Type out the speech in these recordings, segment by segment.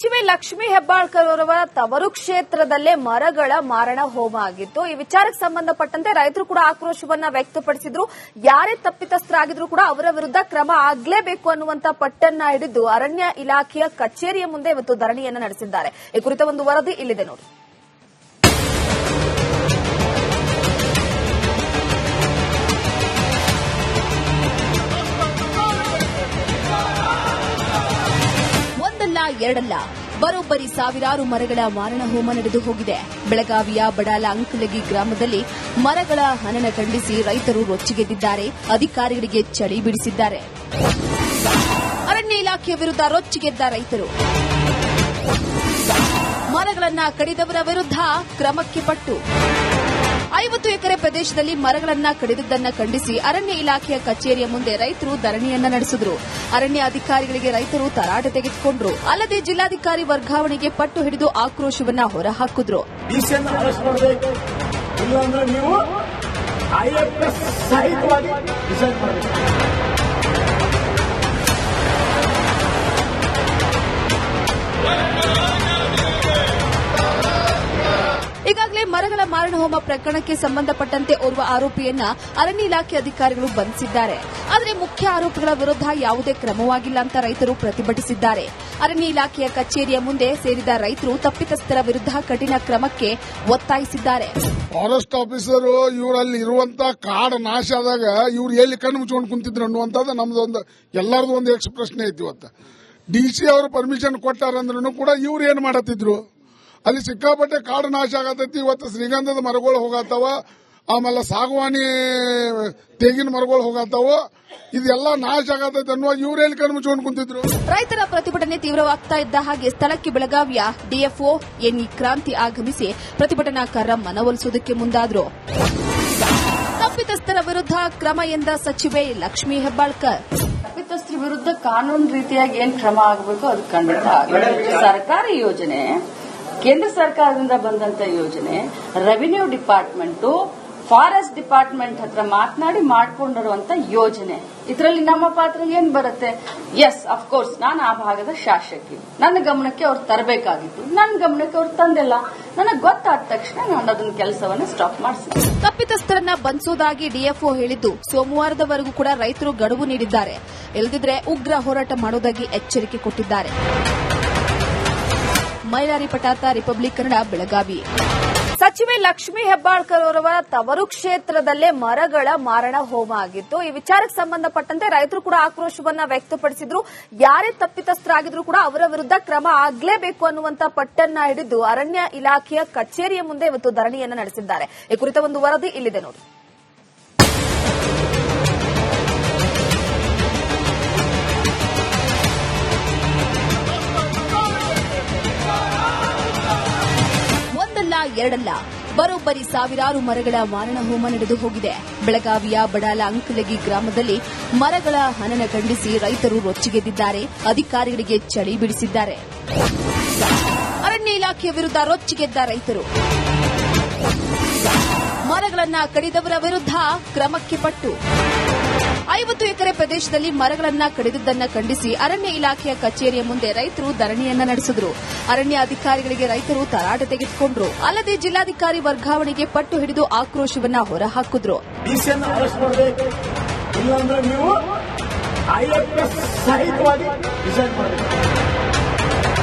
ಸಚಿವೆ ಲಕ್ಷ್ಮೀ ಹೆಬ್ಬಾಳ್ಕರ್ ಅವರ ತವರು ಕ್ಷೇತ್ರದಲ್ಲೇ ಮರಗಳ ಮಾರಣ ಹೋಮ ಆಗಿತ್ತು. ಈ ವಿಚಾರಕ್ಕೆ ಸಂಬಂಧಪಟ್ಟಂತೆ ರೈತರು ಕೂಡ ಆಕ್ರೋಶವನ್ನ ವ್ಯಕ್ತಪಡಿಸಿದ್ರು. ಯಾರೇ ತಪ್ಪಿತಸ್ಥರಾಗಿದ್ರು ಕೂಡ ಅವರ ವಿರುದ್ಧ ಕ್ರಮ ಆಗಲೇಬೇಕು ಅನ್ನುವಂತ ಪಟ್ಟನ್ನ ಹಿಡಿದು ಅರಣ್ಯ ಇಲಾಖೆಯ ಕಚೇರಿಯ ಮುಂದೆ ಇವತ್ತು ಧರಣಿಯನ್ನ ನಡೆಸಿದ್ದಾರೆ. ಈ ಕುರಿತ ಒಂದು ವರದಿ ಇಲ್ಲಿದೆ ನೋಡಿ. ಎರಡಲ್ಲ ಬರೋಬ್ಬರಿ ಸಾವಿರಾರು ಮರಗಳ ಮಾರಣ ಹೋಮ ನಡೆದು ಹೋಗಿದೆ. ಬೆಳಗಾವಿಯ ಬಡಾಲ ಅಂಕಲಗಿ ಗ್ರಾಮದಲ್ಲಿ ಮರಗಳ ಹನನ ಖಂಡಿಸಿ ರೈತರು ರೊಚ್ಚಿಗೆದ್ದಿದ್ದಾರೆ. ಅಧಿಕಾರಿಗಳಿಗೆ ಚಳಿ ಬಿಡಿಸಿದ್ದಾರೆ. ಅರಣ್ಯ ಇಲಾಖೆಯ ವಿರುದ್ಧ ರೊಚ್ಚಿಗೆದ್ದ ರೈತರು ಮರಗಳನ್ನ ಕಡಿದವರ ವಿರುದ್ಧ ಕ್ರಮಕ್ಕೆ ಪಟ್ಟು 50 ಎಕರೆ ಪ್ರದೇಶದಲ್ಲಿ ಮರಗಳನ್ನ ಕಡಿದದ್ದನ್ನ ಖಂಡಿಸಿ ಅರಣ್ಯ ಇಲಾಖೆಯ ಕಚೇರಿಯ ಮುಂದೆ ರೈತರು ಧರಣಿಯನ್ನ ನಡೆಸಿದ್ರು. ಅರಣ್ಯ ಅಧಿಕಾರಿಗಳಿಗೆ ರೈತರು ತರಾಟೆ ತೆಗೆದುಕೊಂಡ್ರು. ಅಲ್ಲದೆ ಜಿಲ್ಲಾಧಿಕಾರಿ ವರ್ಗಾವಣೆಗೆ ಪಟ್ಟು ಹಿಡಿದು ಆಕ್ರೋಶವನ್ನ ಹೊರಹಾಕಿದ್ರು. ಈಗಾಗಲೇ ಮರಗಳ ಮಾರಣ ಹೋಮ ಪ್ರಕರಣಕ್ಕೆ ಸಂಬಂಧಪಟ್ಟಂತೆ ಓರ್ವ ಆರೋಪಿಯನ್ನ ಅರಣ್ಯ ಇಲಾಖೆ ಅಧಿಕಾರಿಗಳು ಬಂಧಿಸಿದ್ದಾರೆ. ಆದರೆ ಮುಖ್ಯ ಆರೋಪಿಗಳ ವಿರುದ್ಧ ಯಾವುದೇ ಕ್ರಮವಾಗಿಲ್ಲ ಅಂತ ರೈತರು ಪ್ರತಿಭಟಿಸಿದ್ದಾರೆ. ಅರಣ್ಯ ಇಲಾಖೆಯ ಕಚೇರಿಯ ಮುಂದೆ ಸೇರಿದ ರೈತರು ತಪ್ಪಿತಸ್ಥರ ವಿರುದ್ಧ ಕಠಿಣ ಕ್ರಮಕ್ಕೆ ಒತ್ತಾಯಿಸಿದ್ದಾರೆ. ಫಾರೆಸ್ಟ್ ಆಫೀಸರು ಇವರಲ್ಲಿ ಇರುವಂತ ಕಾಡು ನಾಶ ಆದಾಗ ಇವ್ರು ಎಲ್ಲಿ ಕಣ್ಣು ಮುಚ್ಕೊಂಡು ಕುಂತಿದ್ರು ಅನ್ನುವಂಥದ್ದು ನಮ್ದೊಂದು ಎಲ್ಲರದು ಒಂದು ಯಕ್ಷ ಪ್ರಶ್ನೆ ಐತಿ. ಇವತ್ತು ಡಿಸಿ ಅವರು ಪರ್ಮಿಷನ್ ಕೊಟ್ಟಾರಂದ್ರೂ ಕೂಡ ಇವ್ರು ಏನ್ ಮಾಡತ್ತಿದ್ರು? ಅಲ್ಲಿ ಸಿಕ್ಕಾಪಟ್ಟೆ ಕಾಡು ನಾಶ ಆಗತೈತಿ. ಇವತ್ತು ಶ್ರೀಗಂಧದ ಮರಗಳು ಹೋಗತ್ತಾವ, ಆಮೇಲೆ ಸಾಗವಾನಿ ತೆಂಗಿನ ಮರಗಳು ಹೋಗತ್ತಾವ. ಇದೆಲ್ಲ ನಾಶ ಆಗತೈತಿ ಅನ್ನುವ ಇವ್ರೇಲಿ ಕಣ್ಣು ಮುಚ್ಕೊಂಡು ಕುಂತಿದ್ರು. ರೈತರ ಪ್ರತಿಭಟನೆ ತೀವ್ರವಾಗ್ತಾ ಇದ್ದ ಹಾಗೆ ಸ್ಥಳಕ್ಕೆ ಬೆಳಗಾವಿಯ ಡಿಎಫ್ಒ ಎನ್ಇ ಕ್ರಾಂತಿ ಆಗಮಿಸಿ ಪ್ರತಿಭಟನಾಕಾರರ ಮನವೊಲಿಸುವುದಕ್ಕೆ ಮುಂದಾದ್ರು. ತಪ್ಪಿತಸ್ಥರ ವಿರುದ್ಧ ಕ್ರಮ ಎಂದ ಸಚಿವೆ ಲಕ್ಷ್ಮೀ ಹೆಬ್ಬಾಳ್ಕರ್. ತಪ್ಪಿತಸ್ಥರ ವಿರುದ್ಧ ಕಾನೂನು ರೀತಿಯಾಗಿ ಏನ್ ಕ್ರಮ ಆಗಬೇಕು ಅದು ಖಂಡಿತ ಆಗಬೇಕು. ಸರ್ಕಾರಿ ಯೋಜನೆ, ಕೇಂದ್ರ ಸರ್ಕಾರದಿಂದ ಬಂದಂತ ಯೋಜನೆ, ರೆವಿನ್ಯೂ ಡಿಪಾರ್ಟ್ಮೆಂಟ್, ಫಾರೆಸ್ಟ್ ಡಿಪಾರ್ಟ್ಮೆಂಟ್ ಹತ್ರ ಮಾತನಾಡಿ ಮಾಡಿಕೊಂಡಿರುವಂತ ಯೋಜನೆ. ಇದರಲ್ಲಿ ನಮ್ಮ ಪಾತ್ರ ಏನ್ ಬರುತ್ತೆ? ಎಸ್, ಅಫ್ಕೋರ್ಸ್ ನಾನು ಆ ಭಾಗದ ಶಾಸಕಿ, ನನ್ನ ಗಮನಕ್ಕೆ ಅವ್ರು ತರಬೇಕಾಗಿತ್ತು. ನನ್ನ ಗಮನಕ್ಕೆ ಅವ್ರು ತಂದಿಲ್ಲ. ನನಗೆ ಗೊತ್ತಾದ ತಕ್ಷಣ ನಾನು ಅದನ್ನ ಕೆಲಸವನ್ನ ಸ್ಟಾಪ್ ಮಾಡಿಸಿದೆ. ತಪ್ಪಿತಸ್ಥರನ್ನ ಬಂಧಿಸುವುದಾಗಿ ಡಿಎಫ್ಒ ಹೇಳಿದ್ದು ಸೋಮವಾರದವರೆಗೂ ಕೂಡ ರೈತರು ಗಡುವು ನೀಡಿದ್ದಾರೆ. ಇಲ್ಲದಿದ್ರೆ ಉಗ್ರ ಹೋರಾಟ ಮಾಡುವುದಾಗಿ ಎಚ್ಚರಿಕೆ ಕೊಟ್ಟಿದ್ದಾರೆ. ಮೈಲಾರಿ ಪಟಾತ, ರಿಪಬ್ಲಿಕ್ ಕನ್ನಡ, ಬೆಳಗಾವಿ. ಸಚಿವೆ ಲಕ್ಷ್ಮೀ ಹೆಬ್ಬಾಳ್ಕರ್ ಅವರ ತವರು ಕ್ಷೇತ್ರದಲ್ಲೇ ಮರಗಳ ಮಾರಣ ಹೋಮ ಆಗಿತ್ತು. ಈ ವಿಚಾರಕ್ಕೆ ಸಂಬಂಧಪಟ್ಟಂತೆ ರೈತರು ಕೂಡ ಆಕ್ರೋಶವನ್ನ ವ್ಯಕ್ತಪಡಿಸಿದ್ರು. ಯಾರೇ ತಪ್ಪಿತಸ್ಥರಾಗಿದ್ರು ಕೂಡ ಅವರ ವಿರುದ್ಧ ಕ್ರಮ ಆಗಲೇಬೇಕು ಅನ್ನುವಂತ ಪಟ್ಟನ್ನ ಹಿಡಿದು ಅರಣ್ಯ ಇಲಾಖೆಯ ಕಚೇರಿಯ ಮುಂದೆ ಇವತ್ತು ಧರಣಿಯನ್ನ ನಡೆಸಿದ್ದಾರೆ. ಈ ಕುರಿತ ಒಂದು ವರದಿ ಇಲ್ಲಿದೆ ನೋಡಿ. ಎರಡಲ್ಲ ಬರೋಬ್ಬರಿ ಸಾವಿರಾರು ಮರಗಳ ಮಾರಣ ಹೋಮ ನಡೆದು ಹೋಗಿದೆ. ಬೆಳಗಾವಿಯ ಬಡಾಲ ಅಂಕಲಗಿ ಗ್ರಾಮದಲ್ಲಿ ಮರಗಳ ಹನನ ಖಂಡಿಸಿ ರೈತರು ರೊಚ್ಚಿಗೆದ್ದಿದ್ದಾರೆ. ಅಧಿಕಾರಿಗಳಿಗೆ ಚಳಿ ಬಿಡಿಸಿದ್ದಾರೆ. ಅರಣ್ಯ ಇಲಾಖೆಯ ವಿರುದ್ಧ ರೊಚ್ಚಿಗೆದ್ದ ರೈತರು ಮರಗಳನ್ನ ಕಡಿದವರ ವಿರುದ್ಧ ಕ್ರಮಕ್ಕೆ ಪಟ್ಟು 50 ಎಕರೆ ಪ್ರದೇಶದಲ್ಲಿ ಮರಗಳನ್ನ ಕಡಿದದ್ದನ್ನ ಖಂಡಿಸಿ ಅರಣ್ಯ ಇಲಾಖೆಯ ಕಚೇರಿಯ ಮುಂದೆ ರೈತರು ಧರಣಿಯನ್ನ ನಡೆಸಿದ್ರು. ಅರಣ್ಯ ಅಧಿಕಾರಿಗಳಿಗೆ ರೈತರು ತರಾಟೆ ತೆಗೆದುಕೊಂಡ್ರು. ಅಲ್ಲದೆ ಜಿಲ್ಲಾಧಿಕಾರಿ ವರ್ಗಾವಣೆಗೆ ಪಟ್ಟು ಹಿಡಿದು ಆಕ್ರೋಶವನ್ನ ಹೊರಹಾಕಿದ್ರು.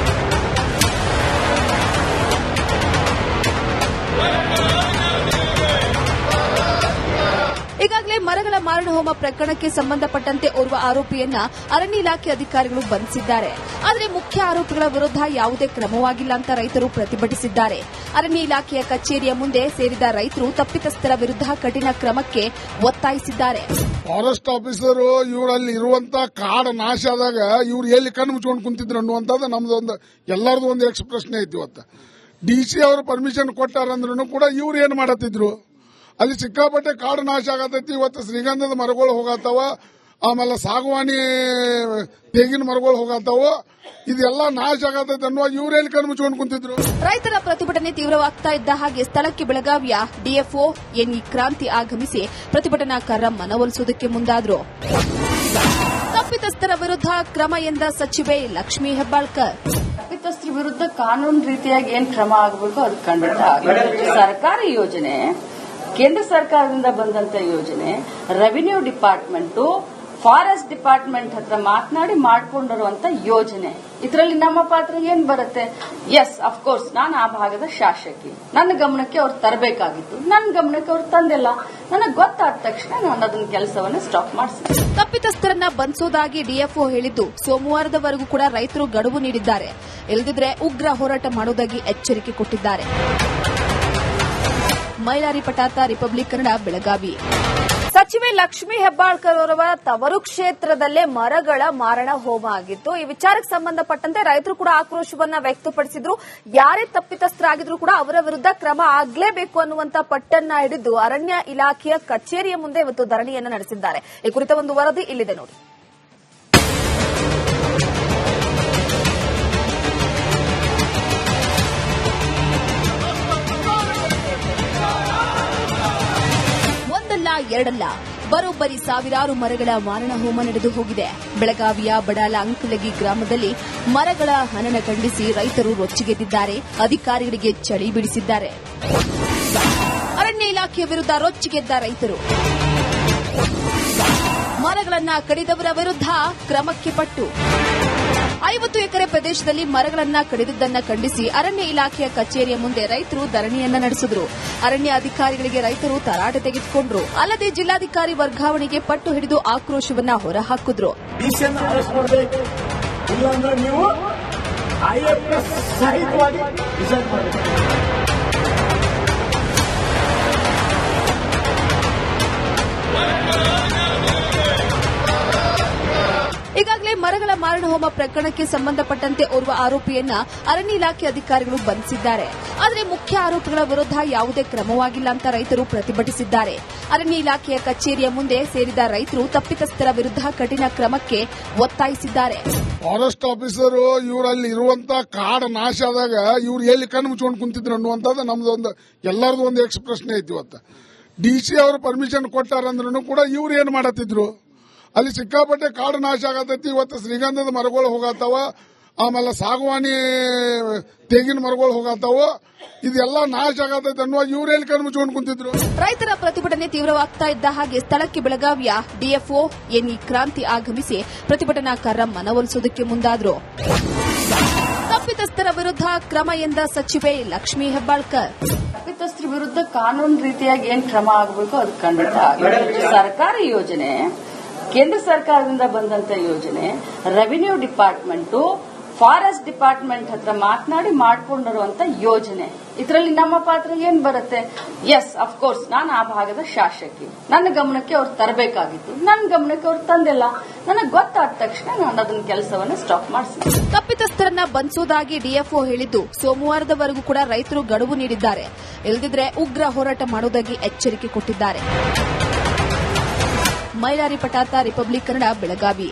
ಈಗಾಗಲೇ ಮರಗಳ ಮಾರಣ ಹೋಮ ಪ್ರಕರಣಕ್ಕೆ ಸಂಬಂಧಪಟ್ಟಂತೆ ಓರ್ವ ಆರೋಪಿಯನ್ನ ಅರಣ್ಯ ಇಲಾಖೆ ಅಧಿಕಾರಿಗಳು ಬಂಧಿಸಿದ್ದಾರೆ. ಆದರೆ ಮುಖ್ಯ ಆರೋಪಿಗಳ ವಿರುದ್ಧ ಯಾವುದೇ ಕ್ರಮವಾಗಿಲ್ಲ ಅಂತ ರೈತರು ಪ್ರತಿಭಟಿಸಿದ್ದಾರೆ. ಅರಣ್ಯ ಇಲಾಖೆಯ ಕಚೇರಿಯ ಮುಂದೆ ಸೇರಿದ ರೈತರು ತಪ್ಪಿತಸ್ಥರ ವಿರುದ್ಧ ಕಠಿಣ ಕ್ರಮಕ್ಕೆ ಒತ್ತಾಯಿಸಿದ್ದಾರೆ. ಫಾರೆಸ್ಟ್ ಆಫೀಸರು ಇವರಲ್ಲಿ ಇರುವಂತ ಕಾಡು ನಾಶ ಆದಾಗ ಇವ್ರು ಎಲ್ಲಿ ಕಣ್ಣು ಮುಚ್ಕೊಂಡು ಕುಂತಿದ್ರು ಅನ್ನುವಂಥದ್ದು ನಮ್ದೊಂದು ಎಲ್ಲರದು ಒಂದು ಯಕ್ಷ ಪ್ರಶ್ನೆ ಐತಿ. ಇವತ್ತು ಡಿಸಿ ಅವರು ಪರ್ಮಿಷನ್ ಕೊಟ್ಟಾರಂದ್ರೂ ಕೂಡ ಇವ್ರು ಏನ್ ಮಾಡತ್ತಿದ್ರು? ಅಲ್ಲಿ ಸಿಕ್ಕಾಪಟ್ಟೆ ಕಾಡು ನಾಶ ಆಗತೈತಿ. ಇವತ್ತು ಶ್ರೀಗಂಧದ ಮರಗಳು ಹೋಗತ್ತಾವ, ಆಮೇಲೆ ಸಾಗವಾನಿ ತೆಂಗಿನ ಮರಗಳು ಹೋಗತ್ತಾವ. ಇದೆಲ್ಲ ನಾಶ ಆಗತೈತಿ ಅನ್ನುವ ಇವ್ರೇಲಿ ಕಣ್ಣು ಮುಚ್ಕೊಂಡು ಕುಂತಿದ್ರು. ರೈತರ ಪ್ರತಿಭಟನೆ ತೀವ್ರವಾಗ್ತಾ ಇದ್ದ ಹಾಗೆ ಸ್ಥಳಕ್ಕೆ ಬೆಳಗಾವಿಯ ಡಿಎಫ್ಒ ಎನ್ಇ ಕ್ರಾಂತಿ ಆಗಮಿಸಿ ಪ್ರತಿಭಟನಾಕಾರರ ಮನವೊಲಿಸುವುದಕ್ಕೆ ಮುಂದಾದ್ರು. ತಪ್ಪಿತಸ್ಥರ ವಿರುದ್ಧ ಕ್ರಮ ಎಂದ ಸಚಿವೆ ಲಕ್ಷ್ಮೀ ಹೆಬ್ಬಾಳ್ಕರ್. ತಪ್ಪಿತಸ್ಥರ ವಿರುದ್ಧ ಕಾನೂನು ರೀತಿಯಾಗಿ ಏನ್ ಕ್ರಮ ಆಗಬೇಕು ಅದು ಖಂಡಿತ ಆಗುತ್ತೆ. ಸರ್ಕಾರಿ ಯೋಜನೆ, ಕೇಂದ್ರ ಸರ್ಕಾರದಿಂದ ಬಂದಂತ ಯೋಜನೆ, ರೆವಿನ್ಯೂ ಡಿಪಾರ್ಟ್ಮೆಂಟ್, ಫಾರೆಸ್ಟ್ ಡಿಪಾರ್ಟ್ಮೆಂಟ್ ಹತ್ರ ಮಾತನಾಡಿ ಮಾಡ್ಕೊಂಡಿರುವಂತ ಯೋಜನೆ. ಇದರಲ್ಲಿ ನಮ್ಮ ಪಾತ್ರ ಏನ್ ಬರುತ್ತೆ? ಎಸ್, ಅಫ್ಕೋರ್ಸ್ ನಾನು ಆ ಭಾಗದ ಶಾಸಕಿ, ನನ್ನ ಗಮನಕ್ಕೆ ಅವ್ರು ತರಬೇಕಾಗಿತ್ತು, ನನ್ನ ಗಮನಕ್ಕೆ ಅವ್ರು ತಂದಿಲ್ಲ. ನನಗೆ ಗೊತ್ತಾದ ತಕ್ಷಣ ನಾನು ಅದನ್ನ ಕೆಲಸವನ್ನ ಸ್ಟಾಪ್ ಮಾಡಿಸಿದೆ. ತಪ್ಪಿತಸ್ಥರನ್ನ ಬಂಧಿಸೋದಾಗಿ ಡಿಎಫ್ಒ ಹೇಳಿದ್ದು, ಸೋಮವಾರದವರೆಗೂ ಕೂಡ ರೈತರು ಗಡುವು ನೀಡಿದ್ದಾರೆ. ಇಲ್ಲದಿದ್ರೆ ಉಗ್ರ ಹೋರಾಟ ಮಾಡುವುದಾಗಿ ಎಚ್ಚರಿಕೆ ಕೊಟ್ಟಿದ್ದಾರೆ. ಮೈಲಾರಿ ಪಟಾತ, ರಿಪಬ್ಲಿಕ್ ಕನ್ನಡ, ಬೆಳಗಾವಿ. ಸಚಿವೆ ಲಕ್ಷ್ಮೀ ಹೆಬ್ಬಾಳ್ಕರ್ ಅವರ ತವರು ಕ್ಷೇತ್ರದಲ್ಲೇ ಮರಗಳ ಮಾರಣ ಹೋಮ ಆಗಿತ್ತು. ಈ ವಿಚಾರಕ್ಕೆ ಸಂಬಂಧಪಟ್ಟಂತೆ ರೈತರು ಕೂಡ ಆಕ್ರೋಶವನ್ನ ವ್ಯಕ್ತಪಡಿಸಿದ್ರು. ಯಾರೇ ತಪ್ಪಿತಸ್ಥರಾಗಿದ್ರು ಕೂಡ ಅವರ ವಿರುದ್ಧ ಕ್ರಮ ಆಗಲೇಬೇಕು ಅನ್ನುವಂತ ಪಟ್ಟನ್ನ ಹಿಡಿದು ಅರಣ್ಯ ಇಲಾಖೆಯ ಕಚೇರಿಯ ಮುಂದೆ ಇವತ್ತು ಧರಣಿಯನ್ನು ನಡೆಸಿದ್ದಾರೆ. ಈ ಕುರಿತ ಒಂದು ವರದಿ ಇಲ್ಲಿದೆ ನೋಡಿ. ಎರಡಲ್ಲ, ಬರೋಬ್ಬರಿ ಸಾವಿರಾರು ಮರಗಳ ಮಾರಣ ಹೋಮ ನಡೆದು ಹೋಗಿದೆ. ಬೆಳಗಾವಿಯ ಬಡಾಲ ಅಂಕಲಗಿ ಗ್ರಾಮದಲ್ಲಿ ಮರಗಳ ಹನನ ಖಂಡಿಸಿ ರೈತರು ರೊಚ್ಚಿಗೆದ್ದಿದ್ದಾರೆ. ಅಧಿಕಾರಿಗಳಿಗೆ ಚಳಿ ಬಿಡಿಸಿದ್ದಾರೆ. ಅರಣ್ಯ ಇಲಾಖೆಯ ವಿರುದ್ಧ ರೊಚ್ಚಿಗೆದ್ದ ರೈತರು ಮರಗಳನ್ನ ಕಡಿದವರ ವಿರುದ್ಧ ಕ್ರಮಕ್ಕೆ ಪಟ್ಟು 50 ಎಕರೆ ಪ್ರದೇಶದಲ್ಲಿ ಮರಗಳನ್ನ ಕಡಿದಿದ್ದನ್ನ ಖಂಡಿಸಿ ಅರಣ್ಯ ಇಲಾಖೆಯ ಕಚೇರಿಯ ಮುಂದೆ ರೈತರು ಧರಣಿಯನ್ನ ನಡೆಸಿದ್ರು. ಅರಣ್ಯ ಅಧಿಕಾರಿಗಳಿಗೆ ರೈತರು ತರಾಟೆ ತೆಗೆದುಕೊಂಡ್ರು. ಅಲ್ಲದೆ ಜಿಲ್ಲಾಧಿಕಾರಿ ವರ್ಗಾವಣೆಗೆ ಪಟ್ಟು ಹಿಡಿದು ಆಕ್ರೋಶವನ್ನ ಹೊರಹಾಕಿದ್ರು. ಈಗಾಗಲೇ ಮರಗಳ ಮಾರಣ ಹೋಮ ಪ್ರಕರಣಕ್ಕೆ ಸಂಬಂಧಪಟ್ಟಂತೆ ಓರ್ವ ಆರೋಪಿಯನ್ನ ಅರಣ್ಯ ಇಲಾಖೆ ಅಧಿಕಾರಿಗಳು ಬಂಧಿಸಿದ್ದಾರೆ. ಆದರೆ ಮುಖ್ಯ ಆರೋಪಿಗಳ ವಿರುದ್ಧ ಯಾವುದೇ ಕ್ರಮವಾಗಿಲ್ಲ ಅಂತ ರೈತರು ಪ್ರತಿಭಟಿಸಿದ್ದಾರೆ. ಅರಣ್ಯ ಇಲಾಖೆಯ ಕಚೇರಿಯ ಮುಂದೆ ಸೇರಿದ ರೈತರು ತಪ್ಪಿತಸ್ಥರ ವಿರುದ್ಧ ಕಠಿಣ ಕ್ರಮಕ್ಕೆ ಒತ್ತಾಯಿಸಿದ್ದಾರೆ. ಫಾರೆಸ್ಟ್ ಆಫೀಸರು ಇವರಲ್ಲಿ ಇರುವಂತ ಕಾಡ ನಾಶ ಆದಾಗ ಇವ್ರು ಎಲ್ಲಿ ಕಣ್ಣು ಮುಚ್ಕೊಂಡು ಕುಂತಿದ್ರು ಅನ್ನುವಂಥದ್ದು ನಮ್ದೊಂದು ಎಲ್ಲರದು ಒಂದು ಯಕ್ಷ ಪ್ರಶ್ನೆ ಐತಿ. ಇವತ್ತು ಡಿಸಿ ಅವರು ಪರ್ಮಿಷನ್ ಕೊಟ್ಟಾರಂದ್ರೂ ಕೂಡ ಇವ್ರು ಏನ್ ಮಾಡತ್ತಿದ್ರು? ಅಲ್ಲಿ ಸಿಕ್ಕಾಪಟ್ಟೆ ಕಾಡು ನಾಶ ಆಗತೈತಿ. ಇವತ್ತು ಶ್ರೀಗಂಧದ ಮರಗಳು ಹೋಗತ್ತಾವ, ಆಮೇಲೆ ಸಾಗವಾನಿ ತೆಂಗಿನ ಮರಗಳು ಹೋಗತ್ತಾವ. ಇದೆಲ್ಲ ನಾಶ ಆಗತೈತಿ ಅನ್ನುವ ಇವರೆಲ್ಲಿ ಕಣ್ಣು ಮುಚ್ಕೊಂಡು ಕುಂತಿದ್ರು. ರೈತರ ಪ್ರತಿಭಟನೆ ತೀವ್ರವಾಗ್ತಾ ಇದ್ದ ಹಾಗೆ ಸ್ಥಳಕ್ಕೆ ಬೆಳಗಾವಿಯ ಡಿಎಫ್ಒ ಎನ್ಇ ಕ್ರಾಂತಿ ಆಗಮಿಸಿ ಪ್ರತಿಭಟನಾಕಾರರ ಮನವೊಲಿಸುವುದಕ್ಕೆ ಮುಂದಾದ್ರು. ತಪ್ಪಿತಸ್ಥರ ವಿರುದ್ಧ ಕ್ರಮ ಎಂದ ಸಚಿವೆ ಲಕ್ಷ್ಮೀ ಹೆಬ್ಬಾಳ್ಕರ್. ತಪ್ಪಿತಸ್ಥರ ವಿರುದ್ಧ ಕಾನೂನು ರೀತಿಯಾಗಿ ಏನ್ ಕ್ರಮ ಆಗಬೇಕು ಅದು ಖಂಡಿತ ಆಗುತ್ತೆ. ಸರ್ಕಾರಿ ಯೋಜನೆ, ಕೇಂದ್ರ ಸರ್ಕಾರದಿಂದ ಬಂದಂತ ಯೋಜನೆ, ರೆವಿನ್ಯೂ ಡಿಪಾರ್ಟ್ಮೆಂಟ್, ಫಾರೆಸ್ಟ್ ಡಿಪಾರ್ಟ್ಮೆಂಟ್ ಹತ್ರ ಮಾತನಾಡಿ ಮಾಡ್ಕೊಂಡಿರುವಂತ ಯೋಜನೆ. ಇದರಲ್ಲಿ ನಮ್ಮ ಪಾತ್ರ ಏನ್ ಬರುತ್ತೆ? ಎಸ್, ಅಫ್ಕೋರ್ಸ್ ನಾನು ಆ ಭಾಗದ ಶಾಸಕಿ, ನನ್ನ ಗಮನಕ್ಕೆ ಅವ್ರು ತರಬೇಕಾಗಿತ್ತು, ನನ್ನ ಗಮನಕ್ಕೆ ಅವ್ರು ತಂದಿಲ್ಲ. ನನಗೆ ಗೊತ್ತಾದ ತಕ್ಷಣ ನಾನು ಅದನ್ನ ಕೆಲಸವನ್ನ ಸ್ಟಾಪ್ ಮಾಡಿಸಿದೆ. ತಪ್ಪಿತಸ್ಥರನ್ನ ಬಂಧಿಸೋದಾಗಿ ಡಿಎಫ್ಒ ಹೇಳಿದ್ದು, ಸೋಮವಾರದವರೆಗೂ ಕೂಡ ರೈತರು ಗಡುವು ನೀಡಿದ್ದಾರೆ. ಇಲ್ಲದಿದ್ರೆ ಉಗ್ರ ಹೋರಾಟ ಮಾಡುವುದಾಗಿ ಎಚ್ಚರಿಕೆ ಕೊಟ್ಟಿದ್ದಾರೆ. ಮೈಲಾರಿ ಪಟಾತ, ರಿಪಬ್ಲಿಕ್ ಕನ್ನಡ, ಬೆಳಗಾವಿ.